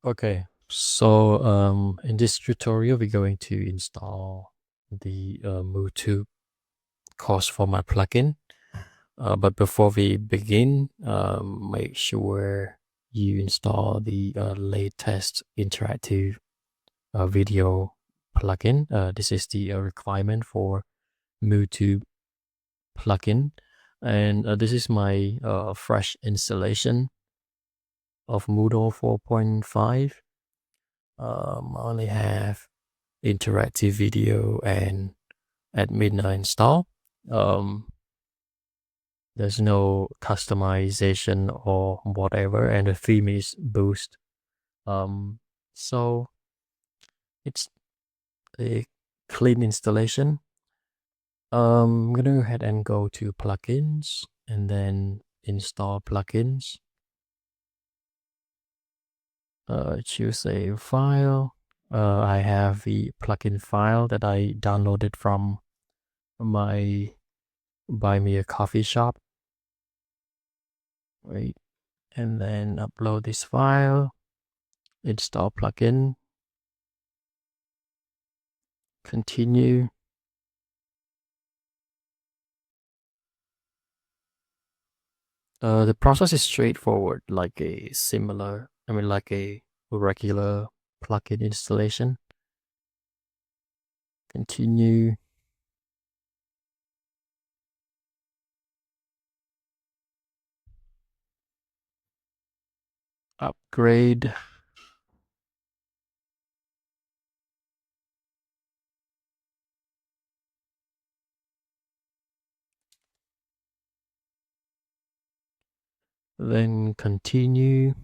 Okay, so in this tutorial, we're going to install the MooTube course format plugin. But before we begin, make sure you install the latest interactive video plugin. This is the requirement for MooTube plugin, and this is my fresh installation of Moodle 4.5. I only have interactive video and admin install. There's no customization or whatever, and the theme is Boost. So it's a clean installation. I'm gonna go ahead and go to plugins and then install plugins. Choose a file. I have the plugin file that I downloaded from my Buy Me a Coffee shop. Right, and then upload this file, install plugin, continue. The process is straightforward, like a like a regular plugin installation. Continue. Upgrade. Then continue.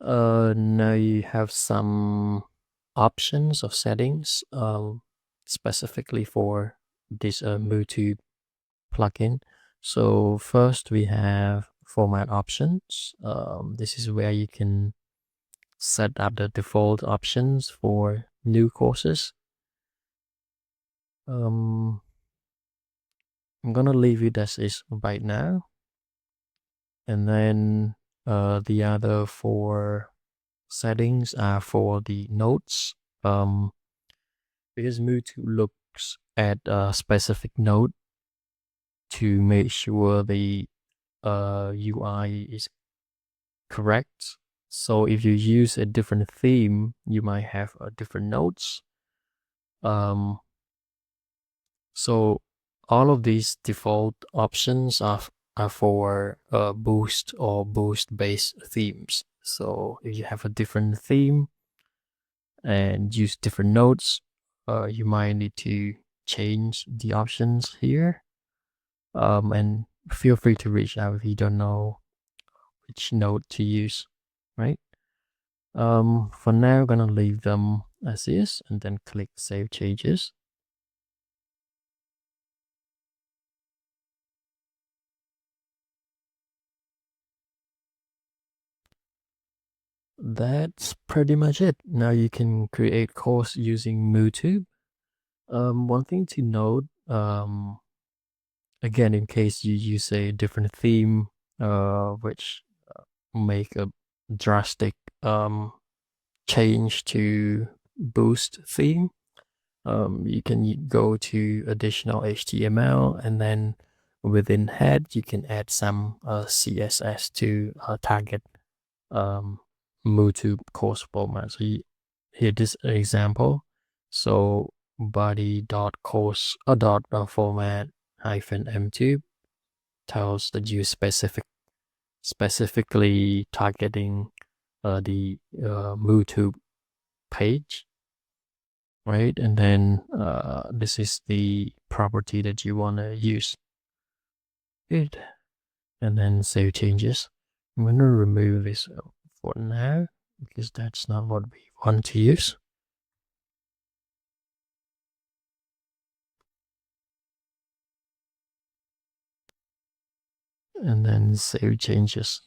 Now you have some options of settings, specifically for this MooTube plugin. So first we have format options. This is where you can set up the default options for new courses. I'm gonna leave it as is right now. And then the other four settings are for the notes. Because MooTube looks at a specific node to make sure the UI is correct. So if you use a different theme, you might have different nodes. So all of these default options are for Boost or Boost-based themes. So if you have a different theme and use different nodes, you might need to change the options here. And feel free to reach out if you don't know which node to use, right? For now, I'm gonna leave them as is and then click Save Changes. That's pretty much it. Now you can create course using MooTube. One thing to note, again, in case you use a different theme, which make a drastic change to Boost theme, you can go to additional HTML, and then within head you can add some CSS to target MooTube course format. So here this example. So body.course dot format hyphen MTube tells that you specifically targeting the MooTube page, right? And then this is the property that you want to use. Good. And then save changes. I'm going to remove this for now because that's not what we want to use. And then save changes.